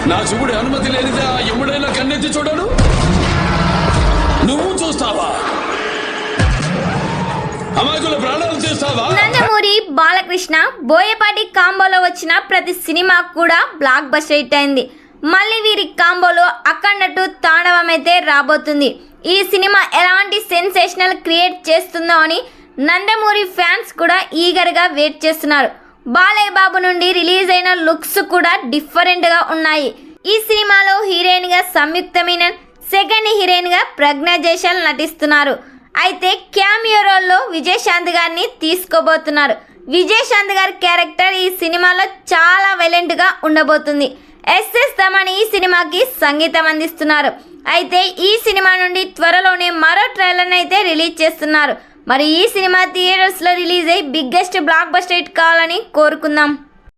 నా శివుడి అనుమతి లేనిదే ఆ యముడైనా కన్నెత్తి చూడడు. నువ్వు చూస్తావా? అమాయకుల ప్రాణాలు తీస్తావా? నందమూరి బాలకృష్ణ బోయపాటి కాంబోలో వచ్చిన ప్రతి సినిమా కూడా బ్లాక్ బస్టర్ హిట్ అయింది. మళ్ళీ వీరి కాంబోలో అఖండ 2 తాండవం అయితే రాబోతుంది. ఈ సినిమా ఎలాంటి సెన్సేషనల్ క్రియేట్ చేస్తుందో అని నందమూరి ఫ్యాన్స్ కూడా ఈగర్గా వెయిట్ చేస్తున్నారు. బాలయ్య బాబు నుండి రిలీజ్ అయిన లుక్స్ కూడా డిఫరెంట్గా ఉన్నాయి. ఈ సినిమాలో హీరోయిన్గా సంయుక్త మీనన్, సెకండ్ హీరోయిన్గా ప్రజ్ఞా జైశాల్ నటిస్తున్నారు. అయితే క్యామియో రోల్లో విజయశాంతి గారిని తీసుకోబోతున్నారు. విజయశాంతి గారి క్యారెక్టర్ ఈ సినిమాలో చాలా వైలెంట్గా ఉండబోతుంది. ఎస్ఎస్ తమన్ ఈ సినిమాకి సంగీతం అందిస్తున్నారు. అయితే ఈ సినిమా నుండి త్వరలోనే మరో ట్రైలర్ని అయితే రిలీజ్ చేస్తున్నారు. మరి ఈ సినిమా థియేటర్స్లో రిలీజ్ అయ్యి బిగ్గెస్ట్ బ్లాక్ బస్టర్ హిట్ కావాలని కోరుకుందాం.